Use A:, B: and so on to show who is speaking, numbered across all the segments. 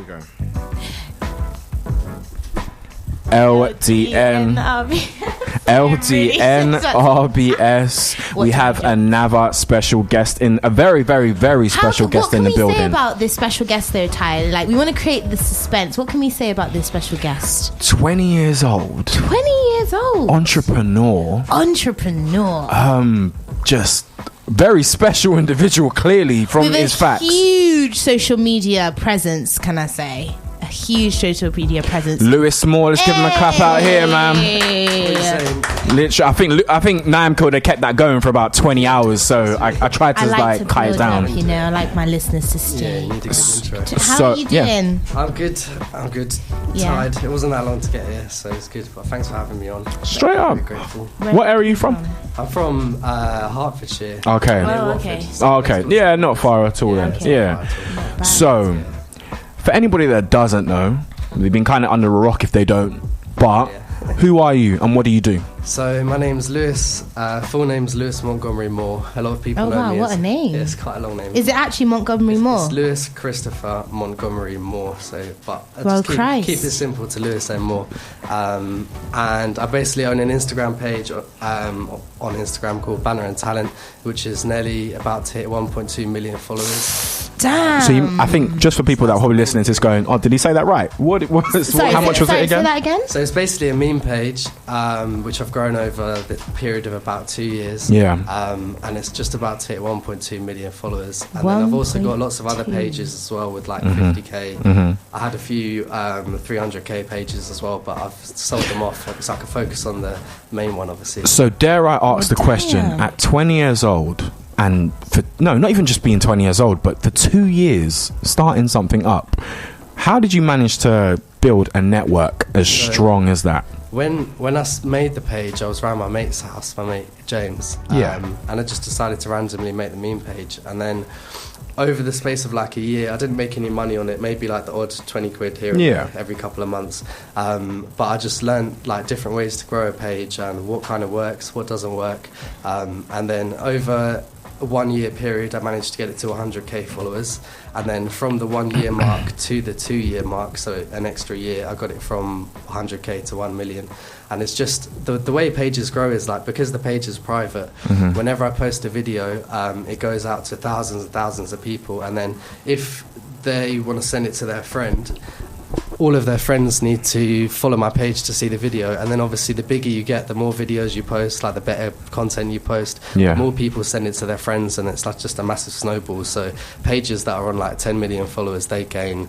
A: go. LDNRBS. We have another special guest in a very, very, very special guest in the building.
B: What can we say about this special guest though, Ty? Like, we want to create the suspense. What can we say about this special guest?
A: 20 years old.
B: 20 years old.
A: Entrepreneur. Just very special individual, clearly, from his facts.
B: Huge social media presence, can I say? A huge social media presence.
A: Lewis Small, let's give him a clap out here, man. Literally, I think Namco, they kept that going for about 20 hours, so I tried to cut it down.
B: Up, I like my listeners to stay.
C: Yeah, you need a good intro.
B: How are you doing?
C: I'm good. Tired. It wasn't that long to get here, so it's good. But thanks for having me on.
A: Straight up.
C: Very grateful.
A: What area are you from?
C: I'm from Hertfordshire.
A: Okay. Okay. Yeah, not far at all then.
B: Okay.
A: Yeah. So, for anybody that doesn't know, they've been kind of under a rock if they don't, but who are you and what do you do?
C: So my name's Lewis. Full name's Lewis Montgomery-Moore. A lot of people know me.
B: What a name!
C: Yeah, it's quite a long name.
B: Is it actually Montgomery-Moore?
C: It's Lewis Christopher Montgomery-Moore. So, but keep it simple to Lewis and Moore. And I basically own an Instagram page on Instagram called Banner and Talent, which is nearly about to hit 1.2 million followers.
B: Damn.
A: So I think just for people that are probably listening to this going, oh, did he say that right? How much was it again?
B: Say that again?
C: So it's basically a meme page, which I've grown over the period of about 2 years.
A: Yeah.
C: And it's just about to hit 1.2 million followers. And then I've also got lots of other pages as well with like 50k. I had a few 300k pages as well, but I've sold them off so I can focus on the main one, obviously.
A: So dare I ask the question, at 20 years old, and not even just being 20 years old, but for 2 years starting something up, how did you manage to build a network as strong as that?
C: When I made the page, I was around my mate's house, my mate James, and I just decided to randomly make the meme page, and then over the space of like a year, I didn't make any money on it, maybe like the odd 20 quid here and there every couple of months, but I just learned like different ways to grow a page and what kind of works, what doesn't work, and then over a 1 year period I managed to get it to 100k followers, and then from the 1 year mark to the 2 year mark, so an extra year, I got it from 100k to 1 million. And it's just the way pages grow is like, because the page is private, whenever I post a video, it goes out to thousands and thousands of people, and then if they want to send it to their friend, all of their friends need to follow my page to see the video, and then obviously the bigger you get, the more videos you post, like the better content you post, the more people send it to their friends, and it's like just a massive snowball. So pages that are on like 10 million followers, they gain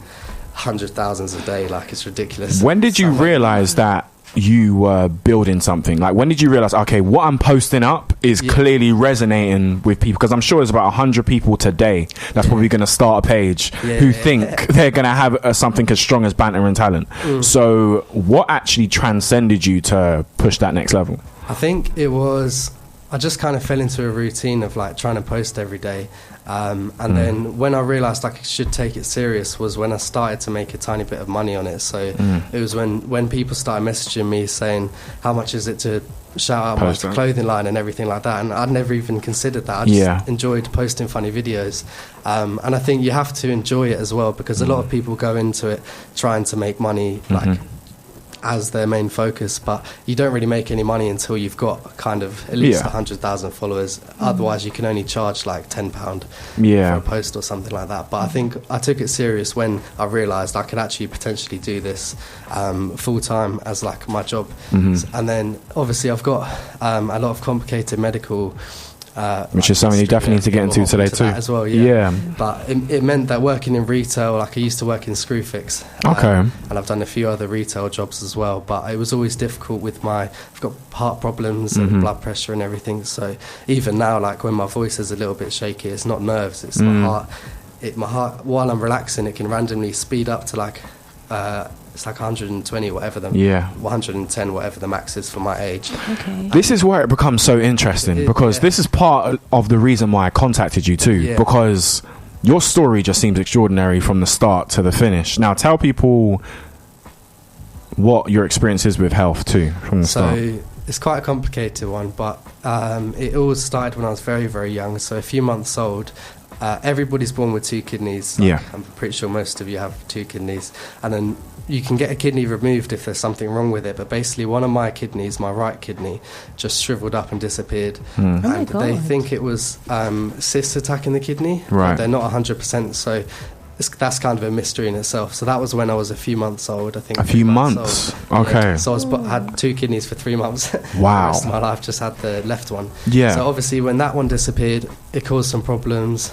C: 100,000s a day. Like, it's ridiculous.
A: When did you realize that you were building something? Like, when did you realize, okay, what I'm posting up is clearly resonating with people? Because I'm sure there's about 100 people today that's probably going to start a page who think they're going to have something as strong as Banter and Talent. So what actually transcended you to push that next level?
C: I think it was, I just kind of fell into a routine of like trying to post every day. And then when I realised I should take it serious was when I started to make a tiny bit of money on it. So it was when people started messaging me saying, how much is it to shout out my clothing line and everything like that, and I'd never even considered that. I just enjoyed posting funny videos, and I think you have to enjoy it as well, because a lot of people go into it trying to make money like as their main focus, but you don't really make any money until you've got kind of at least 100,000 followers. Otherwise you can only charge like £10 for a post or something like that. But I think I took it serious when I realised I could actually potentially do this full time as like my job. And then obviously I've got a lot of complicated medical
A: which is something you definitely need to get into today too
C: as well. But it meant that working in retail, like I used to work in Screwfix, and I've done a few other retail jobs as well, but it was always difficult with I've got heart problems and blood pressure and everything, so even now, like when my voice is a little bit shaky, it's not nerves, it's my heart. My heart, while I'm relaxing, it can randomly speed up to like it's like 120 whatever 110 whatever the max is for my age.
A: This is where it becomes so interesting, because this is part of the reason why I contacted you too, because your story just seems extraordinary from the start to the finish. Now tell people what your experience is with health too from the start.
C: So it's quite a complicated one, but it all started when I was very, very young. So a few months old, everybody's born with 2 kidneys. I'm pretty sure most of you have 2 kidneys, and then you can get a kidney removed if there's something wrong with it. But basically, one of my kidneys, my right kidney, just shriveled up and disappeared. And they think it was cysts attacking the kidney.
A: Right.
C: They're not 100%, so that's kind of a mystery in itself. So that was when I was a few months old, I think.
A: A few months? Okay.
C: Yeah. So I had 2 kidneys for 3 months.
A: Wow.
C: The rest of my life just had the left one.
A: Yeah.
C: So obviously when that one disappeared, it caused some problems.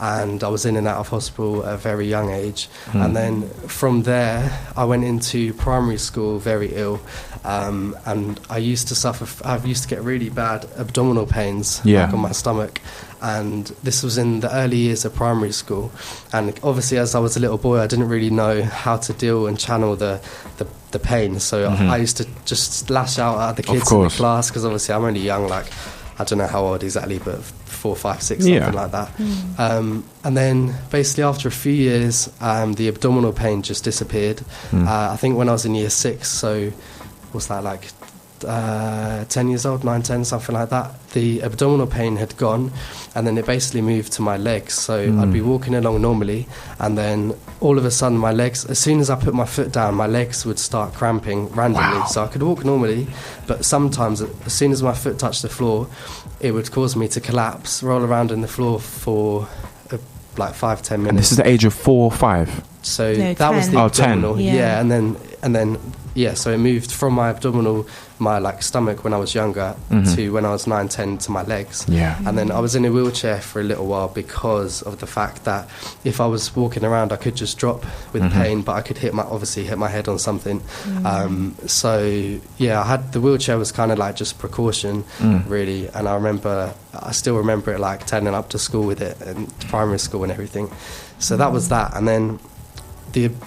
C: And I was in and out of hospital at a very young age. And then from there, I went into primary school very ill. And I used to get really bad abdominal pains like on my stomach. And this was in the early years of primary school. And obviously, as I was a little boy, I didn't really know how to deal and channel the pain. So I used to just lash out at the kids in the class, because obviously I'm only young, like, I don't know how old exactly, but 4, 5, 6, something like that. And then basically after a few years, the abdominal pain just disappeared. I think when I was in year 6, so what's that, like 10 years old, 9, 10, something like that, the abdominal pain had gone, and then it basically moved to my legs. So I'd be walking along normally, and then all of a sudden my legs, as soon as I put my foot down, my legs would start cramping randomly. So I could walk normally, but sometimes as soon as my foot touched the floor, it would cause me to collapse, roll around in the floor for like 5-10 minutes.
A: And this is the age of 4 or 5?
C: So
B: no,
C: that
B: 10.
C: was the abdominal.
B: 10.
C: Yeah, and then so it moved from my abdominal, my like stomach when I was younger, to when I was 9, 10 to my legs. And then I was in a wheelchair for a little while because of the fact that if I was walking around, I could just drop with pain, but I could hit my head on something. So yeah, the wheelchair was kind of like just precaution, really. And I still remember it, like turning up to school with it, and primary school and everything. So that was that. And then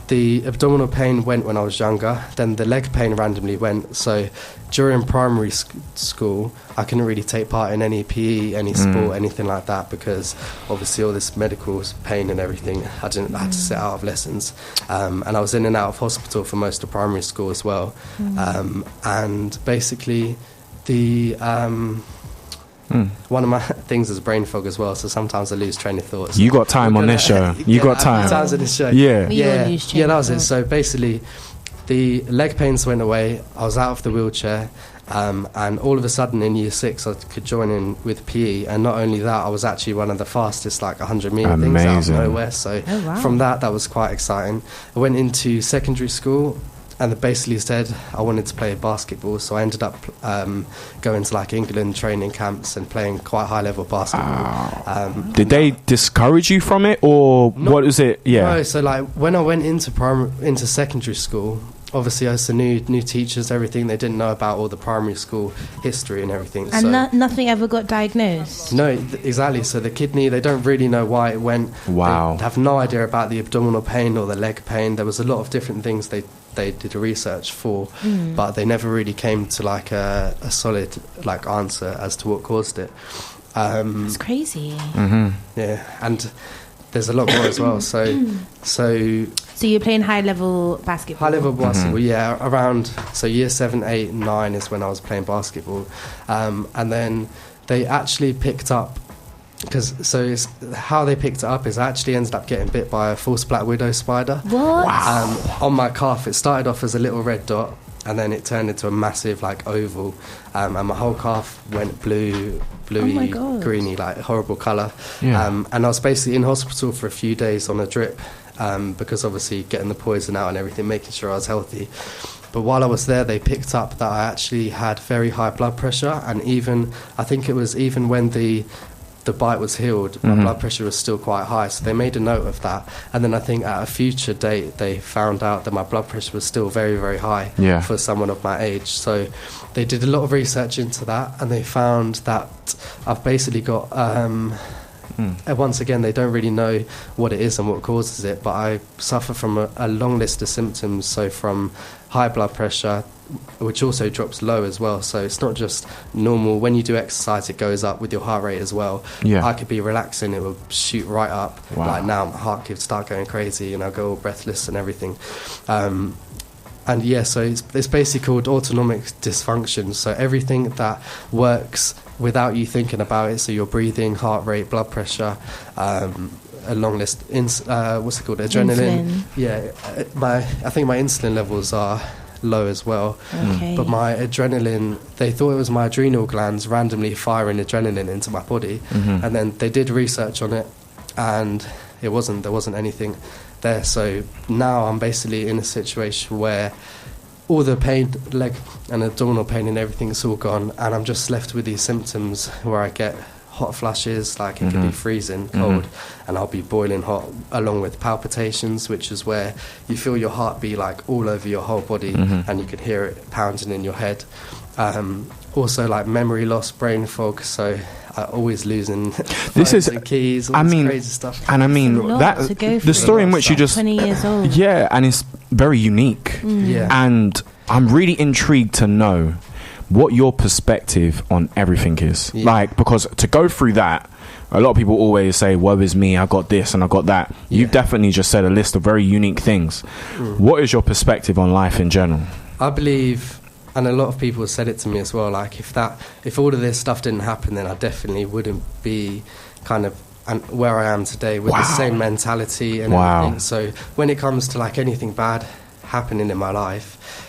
C: the abdominal pain went when I was younger. Then the leg pain randomly went. So during primary school, I couldn't really take part in any PE, any sport, anything like that, because obviously all this medical pain and everything, I had to sit out of lessons. And I was in and out of hospital for most of primary school as well. And basically one of my things is brain fog as well, so sometimes I lose train of thoughts.
A: You got time on this show. You got time.
C: Times on this show.
A: Yeah,
C: that was it. So basically, the leg pains went away. I was out of the wheelchair, and all of a sudden in year 6, I could join in with PE. And not only that, I was actually one of the fastest, like 100-meter things out of nowhere. So from that was quite exciting. I went into secondary school, and they basically said I wanted to play basketball, so I ended up going to like England training camps and playing quite high-level basketball.
A: Did they discourage you from it, or what was it?
C: No, so like when I went into secondary school, obviously as the new teachers, everything, they didn't know about all the primary school history and everything.
B: And so nothing ever got diagnosed? No,
C: exactly. So the kidney, they don't really know why it went.
A: Wow.
C: They have no idea about the abdominal pain or the leg pain. There was a lot of different things they did a research for, but they never really came to like a solid like answer as to what caused it.
B: It's crazy.
C: Yeah, and there's a lot more as well. So
B: you're playing high-level basketball?
C: High-level basketball, yeah. Around, so year 7, 8, 9 is when I was playing basketball. And then they actually picked up, how they picked it up is I actually ended up getting bit by a false black widow spider.
B: What?
C: On my calf. It started off as a little red dot, and then it turned into a massive like oval, and my whole calf went bluey, greeny, like horrible colour. And I was basically in hospital for a few days on a drip, because obviously getting the poison out and everything, making sure I was healthy. But while I was there, they picked up that I actually had very high blood pressure, and I think it was even when the bite was healed, my blood pressure was still quite high, so they made a note of that. And then I think at a future date they found out that my blood pressure was still very, very high for someone of my age. So they did a lot of research into that, and they found that I've basically got once again, they don't really know what it is and what causes it, but I suffer from a long list of symptoms. So from high blood pressure, which also drops low as well, so it's not just normal. When you do exercise, it goes up with your heart rate as well. I could be relaxing, it will shoot right up. Like now my heart could start going crazy and I'll go all breathless and everything. And yeah, so it's basically called autonomic dysfunction. So everything that works without you thinking about it, so your breathing, heart rate, blood pressure, a long list, what's it called, adrenaline.
B: Insulin.
C: Yeah, I think my insulin levels are low as well.
B: Okay.
C: But my adrenaline, they thought it was my adrenal glands randomly firing adrenaline into my body. And then they did research on it, and there wasn't anything there. So now I'm basically in a situation where all the pain, leg and abdominal pain and everything's all gone, and I'm just left with these symptoms where I get hot flashes, like it could be freezing cold, and I'll be boiling hot, along with palpitations, which is where you feel your heart be like all over your whole body, and you can hear it pounding in your head. Also, like memory loss, brain fog, so I always losing
A: this is
C: and keys, all this crazy stuff.
A: And I mean the story in which you just
B: 20 years old.
A: Yeah, and it's very unique.
C: Yeah.
A: And I'm really intrigued to know what your perspective on everything is.
C: Yeah.
A: Like, because to go through that, a lot of people always say, woe is me, I got this and I got that. You've definitely just said a list of very unique things. What is your perspective on life in general?
C: I believe, and a lot of people have said it to me as well, like if all of this stuff didn't happen, then I definitely wouldn't be kind of where I am today with the same mentality and everything. So when it comes to like anything bad happening in my life,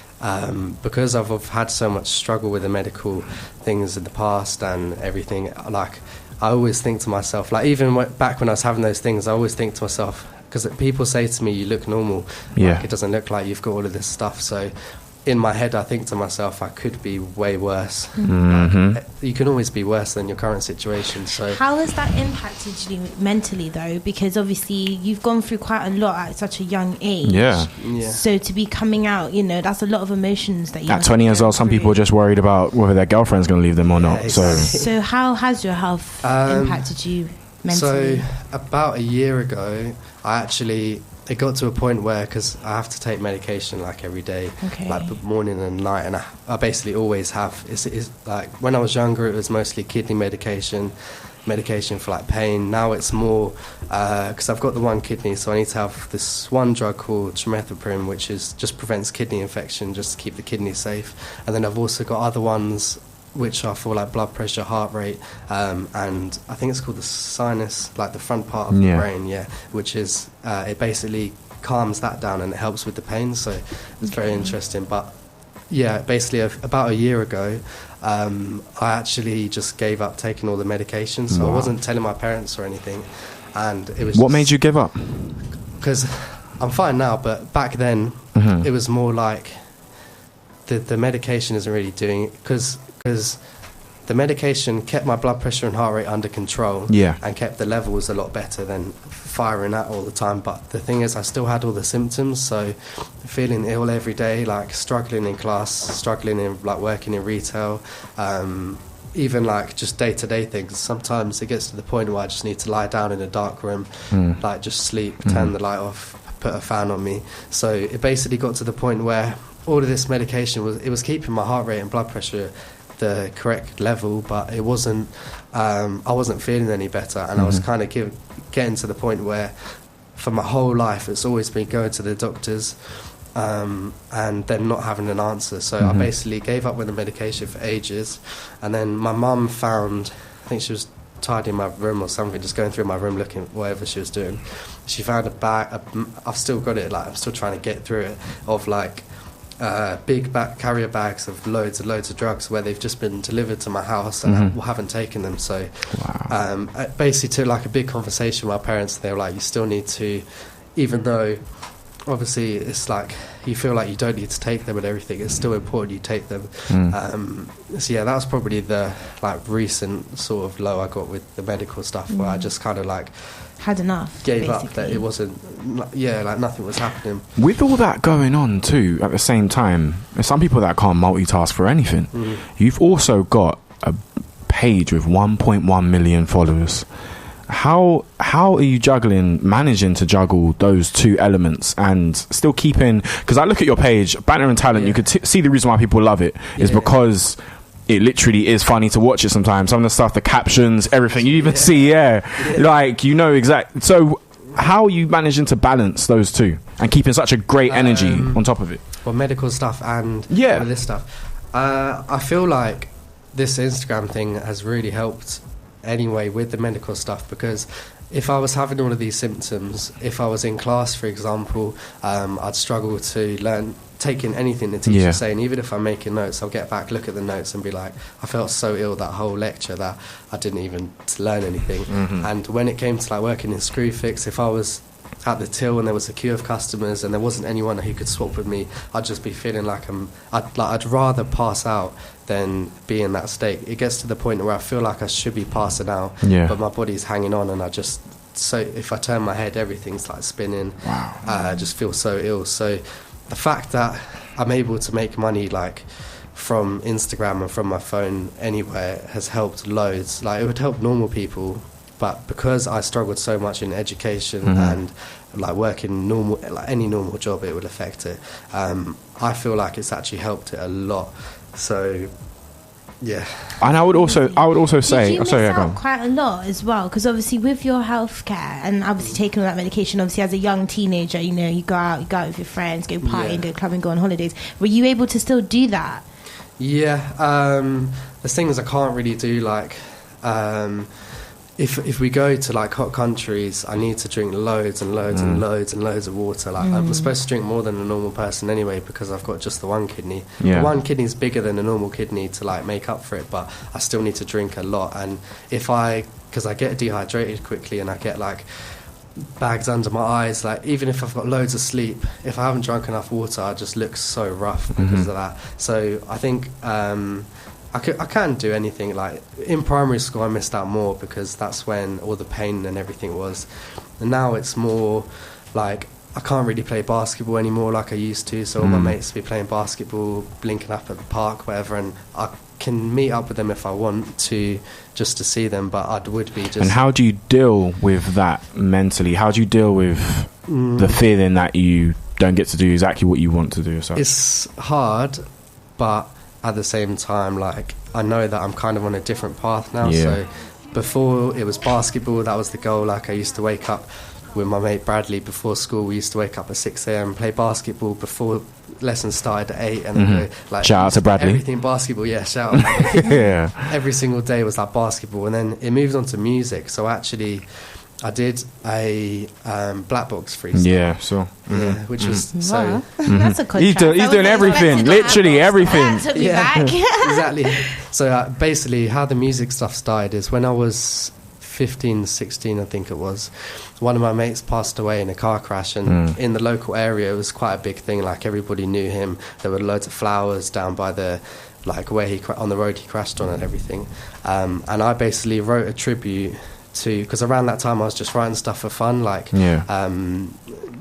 C: because I've had so much struggle with the medical things in the past and everything, like I always think to myself, like even back when I was having those things, I always think to myself, because people say to me, you look normal, like it doesn't look like you've got all of this stuff. So in my head, I think to myself, I could be way worse. Like, you can always be worse than your current situation. So
B: how has that impacted you mentally, though? Because obviously you've gone through quite a lot at such a young age.
A: Yeah.
B: So to be coming out, that's a lot of emotions that you.
A: At 20 years old, some people are just worried about whether their girlfriend's going to leave them or not.
C: Exactly.
B: So how has your health impacted you mentally?
C: So about a year ago, it got to a point where, because I have to take medication like every day, like morning and night, and I basically always have. It's like when I was younger, it was mostly kidney medication for like pain. Now it's more because I've got the one kidney, so I need to have this one drug called trimethoprim, which just prevents kidney infection, just to keep the kidney safe. And then I've also got other ones which are for like blood pressure, heart rate, and I think it's called the sinus, like the front part of the brain, which is it basically calms that down and it helps with the pain. So it's very interesting. But yeah, basically about a year ago, I actually just gave up taking all the medication. So I wasn't telling my parents or anything, and it was.
A: What made you give up?
C: Because I'm fine now, but back then it was more like the medication isn't really doing it, because the medication kept my blood pressure and heart rate under control and kept the levels a lot better than firing out all the time. But the thing is, I still had all the symptoms, so feeling ill every day, like struggling in class, struggling in like working in retail, even like just day-to-day things. Sometimes it gets to the point where I just need to lie down in a dark room, like just sleep, turn the light off, put a fan on me. So it basically got to the point where all of this medication was keeping my heart rate and blood pressure the correct level, but it wasn't. I wasn't feeling any better, and I was kind of getting to the point where, for my whole life, it's always been going to the doctors, and then not having an answer. So I basically gave up with the medication for ages, and then my mum found. I think she was tidying my room or something, just going through my room looking whatever she was doing. She found a bag. I've still got it. Like I'm still trying to get through it. Of like. Big carrier bags of loads of drugs where they've just been delivered to my house and I haven't taken them. So I basically took like a big conversation with my parents. They were like, you still need to, even though obviously it's like you feel like you don't need to take them and everything, it's still important you take them. So yeah, that was probably the like recent sort of low I got with the medical stuff, where I just kind of like
B: had enough,
C: gave up, that it wasn't, like nothing was happening.
A: With all that going on too, at the same time, there's some people that can't multitask for anything. You've also got a page with 1.1 million followers. How are you managing to juggle those two elements and still keeping, because I look at your page, Banter and Talent, you could see the reason why people love it is because it literally is funny to watch it sometimes. Some of the stuff, the captions, everything you even see, like exactly. So how are you managing to balance those two and keeping such a great energy on top of it?
C: Well, medical stuff and all this stuff. I feel like this Instagram thing has really helped anyway with the medical stuff, because if I was having all of these symptoms, if I was in class, for example, I'd struggle to take in anything the teacher's saying. Even if I'm making notes, I'll get back, look at the notes and be like, I felt so ill that whole lecture that I didn't even learn anything. And when it came to like working in Screwfix, if I was at the till and there was a queue of customers and there wasn't anyone who could swap with me, I'd just be feeling like I'd rather pass out than be in that state. It gets to the point where I feel like I should be passing out, but my body's hanging on, and so if I turn my head, everything's like spinning. I just feel so ill. So the fact that I'm able to make money like from Instagram and from my phone anywhere has helped loads. Like, it would help normal people, but because I struggled so much in education and like working any normal job, it would affect it. I feel like it's actually helped it a lot. So yeah. And
A: I would also say,
B: you miss out quite a lot as well, because obviously with your healthcare and obviously taking all that medication, obviously as a young teenager, you know, you go out with your friends, go partying, go clubbing, go on holidays. Were you able to still do that?
C: Yeah. There's things I can't really do, like if we go to like hot countries, I need to drink loads and loads and loads and loads of water. Like I'm supposed to drink more than a normal person anyway, because I've got just the one kidney. The one kidney's bigger than a normal kidney to like make up for it, but I still need to drink a lot. And because I get dehydrated quickly and I get like bags under my eyes, like even if I've got loads of sleep, if I haven't drunk enough water, I just look so rough because of that. So I think I can't do anything. Like in primary school, I missed out more because that's when all the pain and everything was. And now it's more like I can't really play basketball anymore like I used to. So all my mates be playing basketball, linking up at the park, whatever, and I can meet up with them if I want to, just to see them. But I would be just.
A: And how do you deal with that mentally? How do you deal with the feeling that you don't get to do exactly what you want to do? So
C: it's hard, but at the same time, like I know that I'm kind of on a different path now. So before it was basketball, that was the goal. Like I used to wake up with my mate Bradley before school. We used to wake up at 6 a.m, play basketball before lessons started at 8, and then go, like,
A: shout out to Bradley.
C: Everything basketball, shout out. Every single day was like basketball, and then it moved on to music. So actually, I did a black box freestyle. Which was so.
B: That's a contrast.
A: He's doing everything, literally everything.
C: Exactly. So basically, how the music stuff started is when I was 15, 16, I think it was. One of my mates passed away in a car crash, and in the local area, it was quite a big thing. Like everybody knew him. There were loads of flowers down by the. Like where on the road he crashed on and everything. And I basically wrote a tribute because around that time I was just writing stuff for fun, like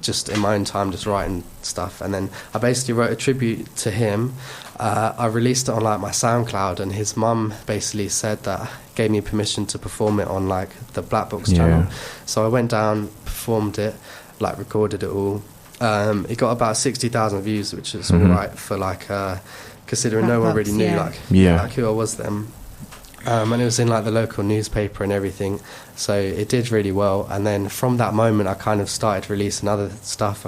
C: just in my own time, just writing stuff. And then I basically wrote a tribute to him. I released it on like my SoundCloud, and his mum basically said that, gave me permission to perform it on like the Black Box channel. So I went down, performed it, like recorded it all. It got about 60,000 views, which is all right for like considering no one really knew like who I was then. And it was in like the local newspaper and everything, so it did really well. And then from that moment I kind of started releasing other stuff.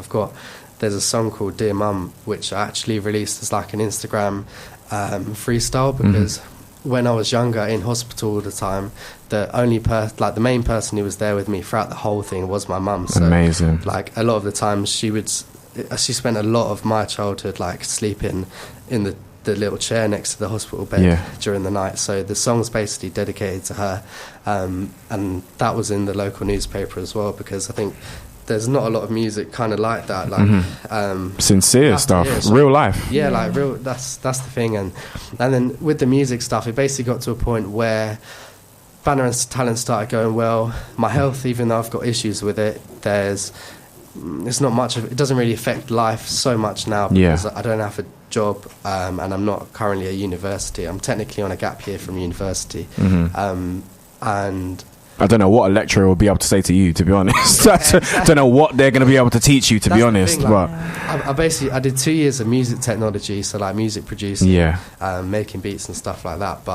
C: There's a song called Dear Mum, which I actually released as like an Instagram freestyle, because when I was younger in hospital all the time, the main person who was there with me throughout the whole thing was my mum. So
A: amazing.
C: Like a lot of the times she spent a lot of my childhood like sleeping in the little chair next to the hospital bed during the night. So the song's basically dedicated to her, and that was in the local newspaper as well, because I think there's not a lot of music kind of like that, like
A: sincere stuff, real life.
C: Like real. That's the thing. And then with the music stuff, it basically got to a point where Banner and Talent started going well. My health, even though I've got issues with it, it's not much of it doesn't really affect life so much now, because I don't have a job, and I'm not currently at university. I'm technically on a gap year from university, and
A: I don't know what a lecturer will be able to say to you, to be honest. I don't know what they're going to be able to teach you, to be honest.
C: Thing, like, I did 2 years of music technology, so like music producing, making beats and stuff like that.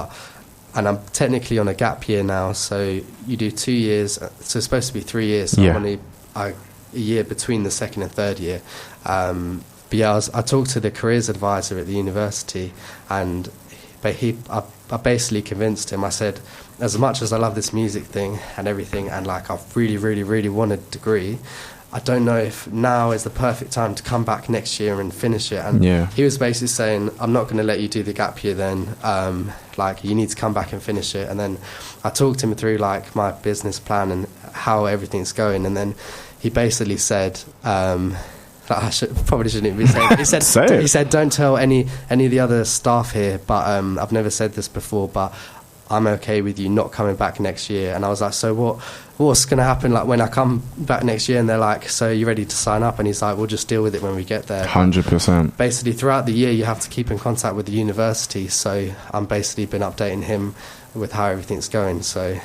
C: And I'm technically on a gap year now, so you do 2 years. So it's supposed to be 3 years. So I'm only a year between the second and third year. But yeah, I talked to the careers advisor at the university, and I basically convinced him. I said, as much as I love this music thing and everything, and like I really, really, really want a degree, I don't know if now is the perfect time to come back next year and finish it. And he was basically saying, I'm not going to let you do the gap year then. Like, you need to come back and finish it. And then I talked him through like my business plan and how everything's going. And then he basically said, I probably shouldn't be saying it. He said, don't tell any of the other staff here, but I've never said this before, but I'm okay with you not coming back next year. And I was like, so what's going to happen like when I come back next year? And they're like, so you ready to sign up? And he's like, we'll just deal with it when we get there.
A: 100%.
C: Basically, throughout the year, you have to keep in contact with the university. So I'm basically been updating him with how everything's going. So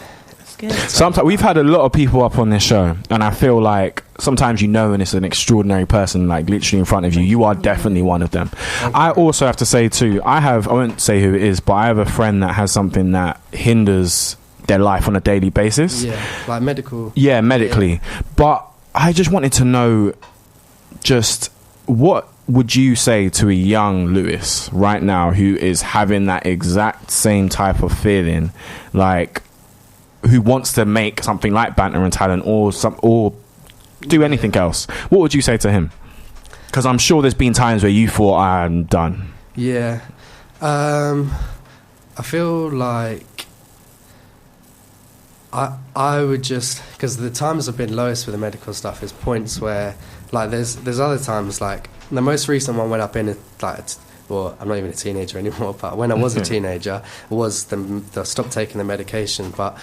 B: good.
A: Sometimes we've had a lot of people up on this show, and I feel like sometimes when it's an extraordinary person like literally in front of you, you are definitely one of them. I also have to say too, I won't say who it is, but I have a friend that has something that hinders their life on a daily basis.
C: Yeah, like medical.
A: Yeah, medically. Yeah. But I just wanted to know, just what would you say to a young Lewis right now who is having that exact same type of feeling, like who wants to make something like Banter and Talent or do anything else? What would you say to him? Because I'm sure there's been times where you thought, I'm done.
C: Yeah. I feel like I would just, because the times have been lowest with the medical stuff is points where like there's other times, like the most recent one when I've been like, well, I'm not even a teenager anymore, but when I was a teenager, was the stop taking the medication. But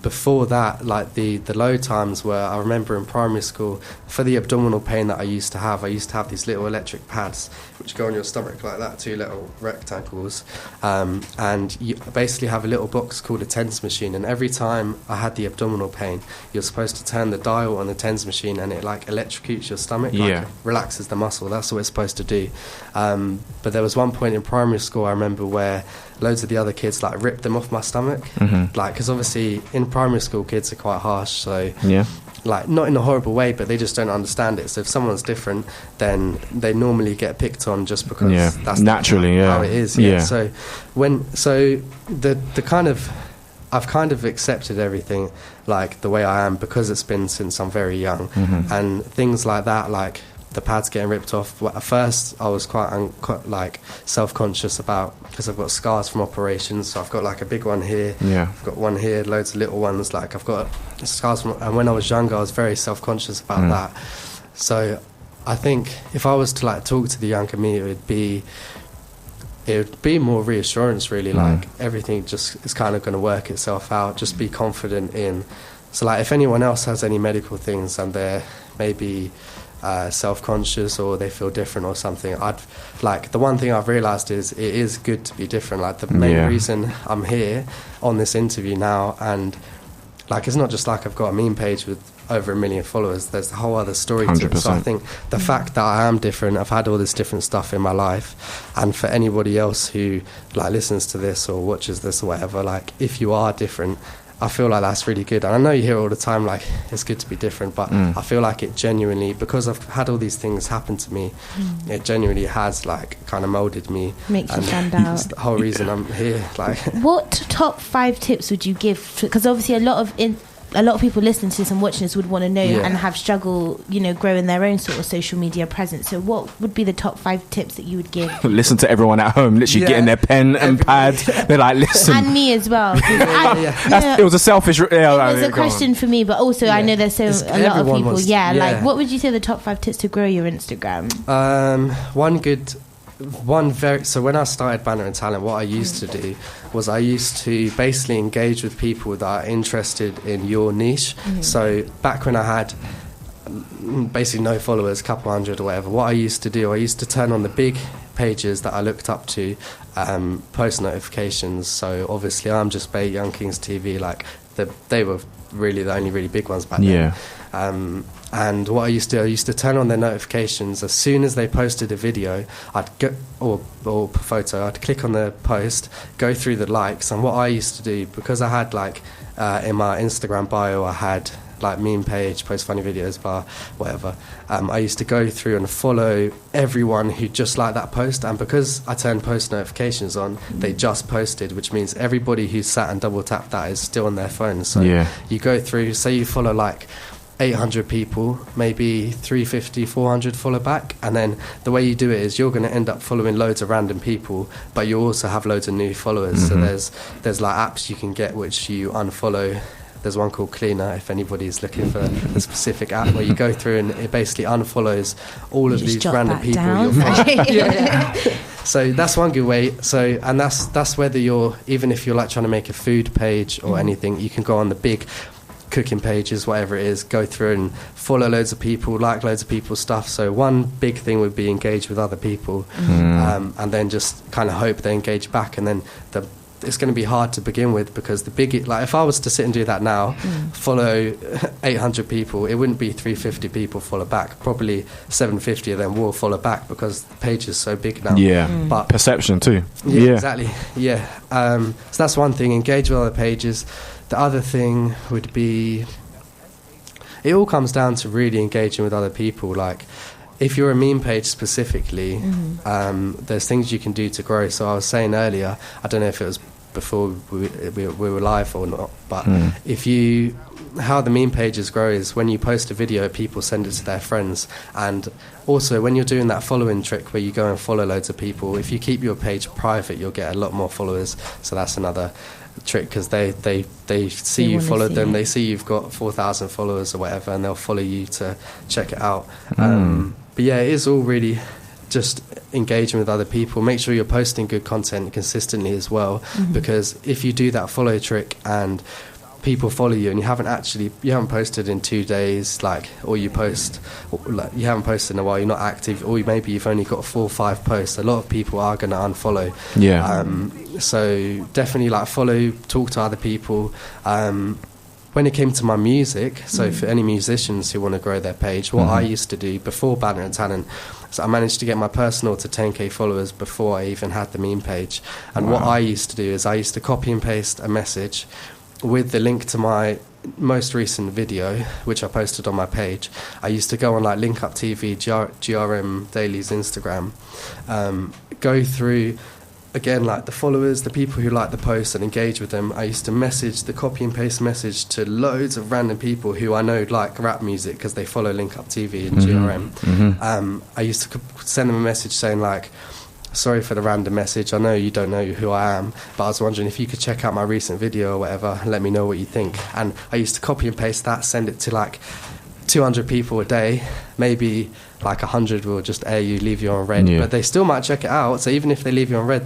C: before that, like the low times where I remember in primary school, for the abdominal pain that I used to have these little electric pads which go on your stomach like that, 2 little rectangles, and you basically have a little box called a TENS machine, and every time I had the abdominal pain, you're supposed to turn the dial on the TENS machine and it like electrocutes your stomach, like relaxes the muscle. That's what it's supposed to do. But there was one point in primary school I remember where loads of the other kids like ripped them off my stomach, like because obviously in primary school kids are quite harsh, so like not in a horrible way, but they just don't understand it. So if someone's different, then they normally get picked on just because that's
A: naturally
C: how it is. So the kind of I've kind of accepted everything like the way I am because it's been since I'm very young, and things like that, like the pads getting ripped off. At first I was quite like self-conscious about, because I've got scars from operations, so I've got like a big one here, I've got one here, loads of little ones, like I've got scars from, and when I was younger I was very self-conscious about that. So I think if I was to like talk to the younger me, it would be more reassurance really, like everything just is kind of going to work itself out, just be confident in. So like if anyone else has any medical things and they're maybe self-conscious or they feel different or something, I'd like, the one thing I've realised is it is good to be different. Like the main reason I'm here on this interview now, and like it's not just like I've got a meme page with over 1 million followers, there's a whole other story to it. So I think the fact that I am different, I've had all this different stuff in my life, and for anybody else who like listens to this or watches this or whatever, like if you are different, I feel like that's really good. And I know you hear all the time like it's good to be different, but I feel like it genuinely, because I've had all these things happen to me, it genuinely has like kind of molded me,
B: makes you stand out.
C: It's the whole reason I'm here. Like,
B: what top 5 tips would you give? Because obviously a lot of people listening to this and watching this would want to know and have struggle, growing their own sort of social media presence. So what would be the top 5 tips that you would give?
A: Listen to everyone at home, literally getting their pen and pad. They're like, listen.
B: And me as well.
A: It was a selfish... it
B: was a question for me, but also I know there's a lot of people. Like, what would you say are the top 5 tips to grow your Instagram?
C: So when I started Banter and Talent, what I used to do was I used to basically engage with people that are interested in your niche. So back when I had basically no followers, a couple hundred or whatever, what I used to do, I used to turn on the big pages that I looked up to, post notifications. So obviously I'm just Bay Young Kings TV, like they were really the only really big ones back then. And what I used to turn on their notifications as soon as they posted a video, I'd go, or photo, I'd click on the post, go through the likes. And what I used to do, because I had like in my Instagram bio I had like meme page, post funny videos, blah, whatever. I used to go through and follow everyone who just liked that post, and because I turned post notifications on, they just posted, which means everybody who sat and double tapped that is still on their phone. So you go through, say you follow like 800 people, maybe 350, 400 follow back, and then the way you do it is you're going to end up following loads of random people, but you also have loads of new followers. So there's like apps you can get which you unfollow. There's one called Cleaner, if anybody's looking for a specific app, where you go through and it basically unfollows all of these random people you're following. So that's one good way. So, and that's whether you're, even if you're like trying to make a food page or anything, you can go on the big cooking pages, whatever it is, go through and follow loads of people, like loads of people's stuff. So one big thing would be engage with other people, and then just kind of hope they engage back. And then it's going to be hard to begin with, because like if I was to sit and do that now, follow 800 people, it wouldn't be 350 people follow back. Probably 750 of them will follow back because the page is so big now. But perception too. Exactly. So that's one thing, engage with other pages. The other thing would be, it all comes down to really engaging with other people. Like, if you're a meme page specifically, there's things you can do to grow. So I was saying earlier, I don't know if it was before we were live or not, but how the meme pages grow is when you post a video, people send it to their friends. And also when you're doing that following trick where you go and follow loads of people, if you keep your page private, you'll get a lot more followers. So that's another trick, because they see you followed them, they see you've got 4,000 followers or whatever, and they'll follow you to check it out. But yeah, it is all really just engaging with other people. Make sure you're posting good content consistently as well, because if you do that follow trick and people follow you and you haven't posted in 2 days, or you haven't posted in a while, you're not active, or maybe you've only got 4 or 5 posts, a lot of people are going to unfollow. So definitely follow, talk to other people. When it came to my music, so for any musicians who want to grow their page, what I used to do before Banner and Talent, so I managed to get my personal to 10k followers before I even had the meme page. And what I used to do is I used to copy and paste a message with the link to my most recent video, which I posted on my page. I used to go on Link Up TV, GRM Daily's Instagram, go through again the followers, the people who like the post, and engage with them. I used to message the copy and paste message to loads of random people who I know like rap music because they follow Link Up TV and GRM. I used to send them a message saying sorry for the random message, I know you don't know who I am, but I was wondering if you could check out my recent video or whatever and let me know what you think. And I used to copy and paste that, send it to 200 people a day. Maybe 100 will just air you, leave you on red, but they still might check it out. So even if they leave you on red,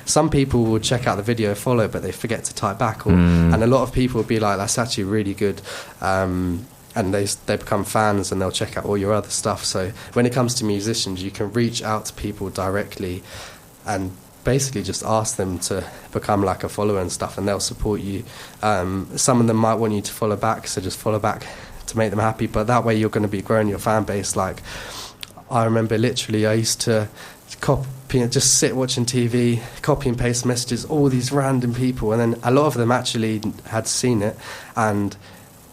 C: some people will check out the video, follow, but they forget to type back, and a lot of people will be like, that's actually really good, and they become fans and they'll check out all your other stuff. So when it comes to musicians, you can reach out to people directly and basically just ask them to become a follower and stuff, and they'll support you. Some of them might want you to follow back, so just follow back to make them happy, but that way you're going to be growing your fan base. I remember literally I used to just sit watching TV, copy and paste messages, all these random people, and then a lot of them actually had seen it. And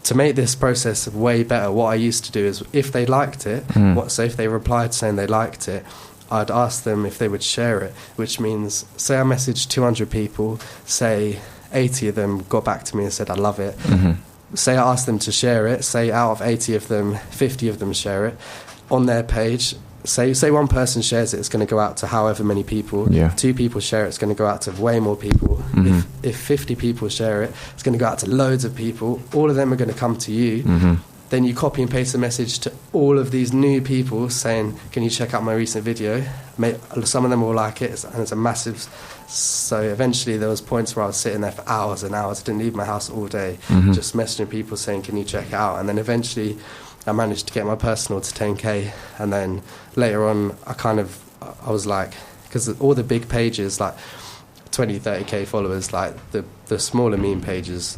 C: to make this process way better, what I used to do is, if they liked it, so if they replied saying they liked it, I'd ask them if they would share it, which means, say I messaged 200 people, say 80 of them got back to me and said, I love it. Say I asked them to share it, say out of 80 of them, 50 of them share it on their page. Say one person shares it, it's going to go out to however many people. 2 people share it, it's going to go out to way more people. If 50 people share it, it's going to go out to loads of people. All of them are going to come to you. Then you copy and paste a message to all of these new people saying, can you check out my recent video? Some of them will like it, and it's a massive... So eventually there was points where I was sitting there for hours and hours. I didn't leave my house all day, just messaging people saying, can you check it out? And then eventually I managed to get my personal to 10k, and then later on I was because all the big pages 20, 30k followers, the smaller meme pages,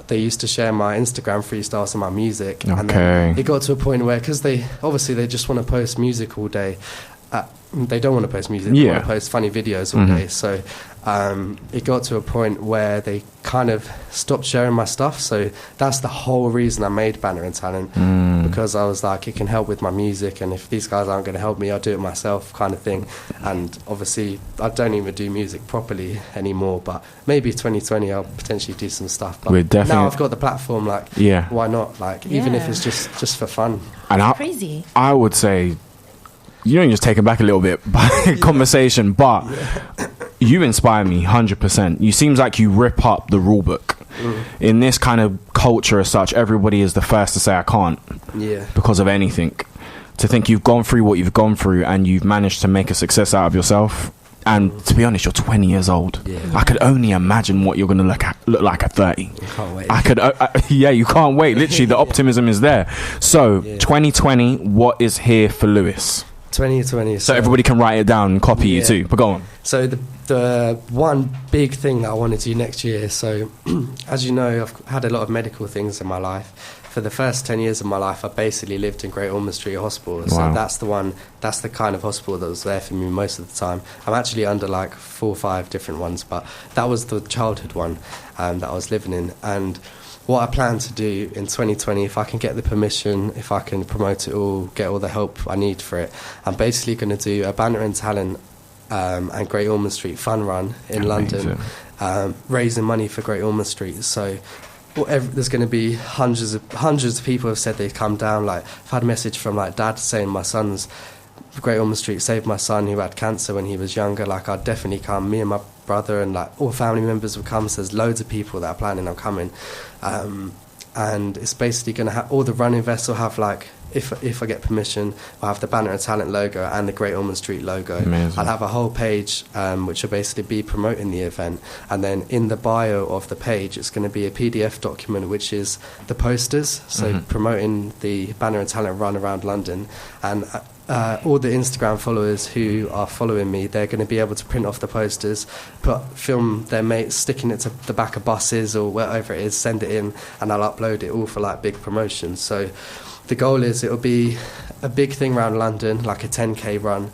C: they used to share my Instagram freestyles and my music. And then it got to a point where, because they just want to post music all day, they don't want to post music, they want to post funny videos all day. So it got to a point where they kind of stopped sharing my stuff. So that's the whole reason I made Banner and Talent, because I was like, it can help with my music, and if these guys aren't going to help me, I'll do it myself, kind of thing. And obviously I don't even do music properly anymore, but maybe 2020 I'll potentially do some stuff. But now I've got the platform, like, why not? Like, even if it's just for fun.
A: And
B: crazy.
A: I would say, you know, you're just taken back a little bit by conversation, but you inspire me 100%. You seems like you rip up the rule book. In this kind of culture as such, everybody is the first to say I can't because of anything. To think you've gone through what you've gone through and you've managed to make a success out of yourself. And to be honest, you're 20 years old. I could only imagine what you're going to look like at 30.
C: I can't wait.
A: You can't wait. Literally, the optimism is there. So 2020, what is here for Lewis?
C: 2020.
A: So everybody can write it down and copy you too. But go on.
C: So the one big thing that I want to do next year, so as you know, I've had a lot of medical things in my life. For the first 10 years of my life, I basically lived in Great Ormond Street Hospital. So that's the kind of hospital that was there for me most of the time. I'm actually under like 4 or 5 different ones, but that was the childhood one that I was living in. And what I plan to do in 2020, if I can get the permission, if I can promote it all, get all the help I need for it, I'm basically going to do a Banner and Talent and Great Ormond Street fun run in London, raising money for Great Ormond Street. So there's going to be hundreds of people have said they'd come down. Like, I've had a message from like dad saying my son's Great Ormond Street saved my son who had cancer when he was younger. Like, I'd definitely come. Me and my brother and like all family members will come. So there's loads of people that are planning on coming, and it's basically going to have all the running vests will have like, if I get permission, I'll have the Banner and Talent logo and the Great Ormond Street logo.
A: Amazing.
C: I'll have a whole page which will basically be promoting the event, and then in the bio of the page it's going to be a PDF document which is the posters, so promoting the Banner and Talent run around London. And all the Instagram followers who are following me, they're going to be able to print off the posters, film their mates sticking it to the back of buses or wherever it is, send it in, and I'll upload it all for like big promotions. So the goal is it'll be a big thing around London, like a 10k run.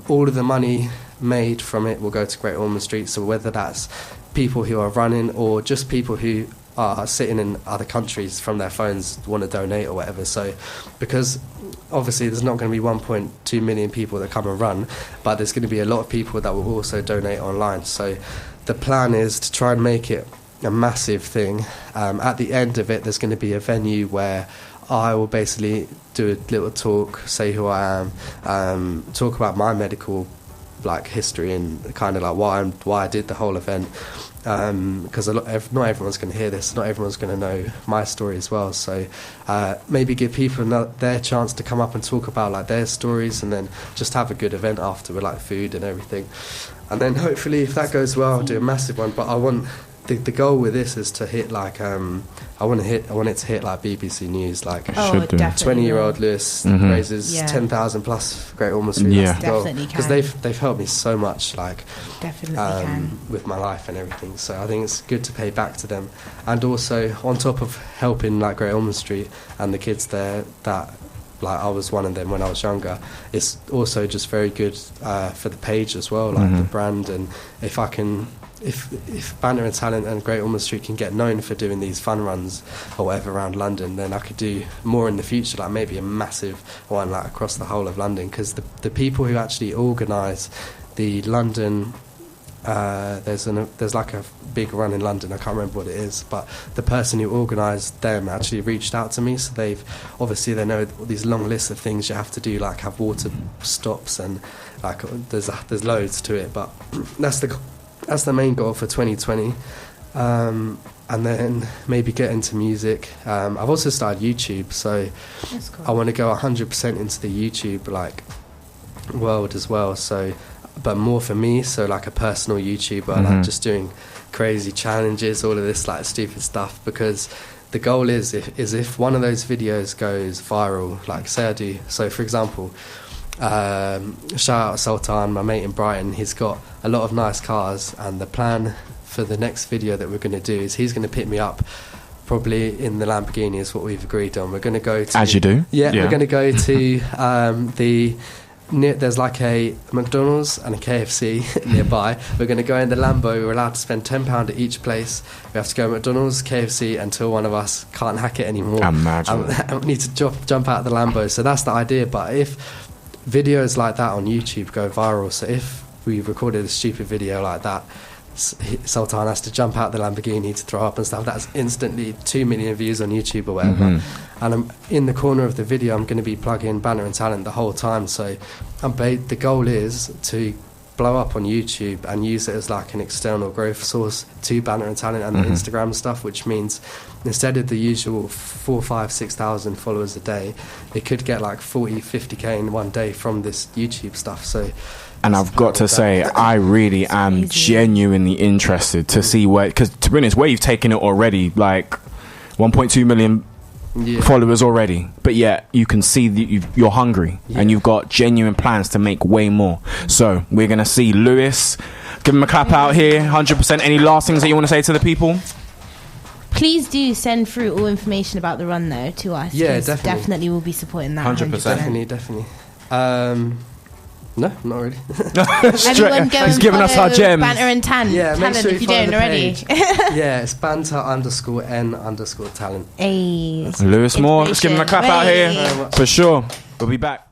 C: All of the money made from it will go to Great Ormond Street. So whether that's people who are running or just people who are sitting in other countries from their phones want to donate or whatever. So because obviously there's not going to be 1.2 million people that come and run, but there's going to be a lot of people that will also donate online. So the plan is to try and make it a massive thing. At the end of it, there's going to be a venue where I will basically do a little talk, say who I am, talk about my medical like history and kind of like why I did the whole event, because not everyone's going to hear this, not everyone's going to know my story as well. So maybe give people their chance to come up and talk about like their stories, and then just have a good event after with like food and everything. And then hopefully if that goes well, I'll do a massive one. But I want the goal with this is to hit like I want it to hit like BBC News, like 20-year-old Lewis raises 10,000 plus for Great Ormond Street.
A: Yeah,
B: definitely,
C: because they've helped me so much, like
B: definitely
C: with my life and everything. So I think it's good to pay back to them, and also on top of helping like Great Ormond Street and the kids there that. Like I was one of them when I was younger. It's also just very good for the page as well, like the brand. And if I can, if Banner and Talent and Great Ormond Street can get known for doing these fun runs or whatever around London, then I could do more in the future, like maybe a massive one like across the whole of London. Because the people who actually organise the London. There's like a big run in London, I can't remember what it is, but the person who organised them actually reached out to me. So they know these long lists of things you have to do, like have water stops and like there's loads to it. But that's the main goal for 2020, and then maybe get into music. I've also started YouTube, so that's cool. I want to go 100% into the YouTube like world as well. So. But more for me, so like a personal YouTuber, like just doing crazy challenges, all of this like stupid stuff, because the goal is if one of those videos goes viral, like say I do, so for example, shout out Sultan, my mate in Brighton, he's got a lot of nice cars, and the plan for the next video that we're going to do is he's going to pick me up probably in the Lamborghini, is what we've agreed on. We're going to go to...
A: As you do.
C: Yeah, we're going to go to the there's like a McDonald's and a KFC nearby. We're going to go in the Lambo. We're allowed to spend £10 at each place. We have to go McDonald's, KFC until one of us can't hack it anymore.
A: Imagine.
C: And we need to jump out of the Lambo. So that's the idea. But if videos like that on YouTube go viral, so if we recorded a stupid video like that, Sultan has to jump out the Lamborghini to throw up and stuff, that's instantly 2 million views on YouTube or whatever. And in the corner of the video I'm going to be plugging Banter and Talent the whole time. So the goal is to blow up on YouTube and use it as like an external growth source to Banter and Talent and the Instagram stuff, which means instead of the usual 4,000, 5,000, 6,000 followers a day, it could get like 40, 50k in one day from this YouTube stuff. So
A: and I've got to say, I really am genuinely interested to see where, because to be honest, where you've taken it already, like 1.2 million followers already, but yet you can see that you're hungry and you've got genuine plans to make way more. So we're going to see Lewis. Give him a clap out here, 100%. Any last things that you want to say to the people?
B: Please do send through all information about the run though to us.
C: Yeah, definitely
B: we'll be supporting that.
A: 100%.
C: Definitely. No, not really.
B: Everyone go
A: He's giving us our gems.
B: Banter and Talent.
C: Yeah, make sure
B: if you don't already.
C: Yeah, it's banter_n_talent.
B: Hey.
A: Lewis Moore, let's give him a clap out here. For sure. We'll be back.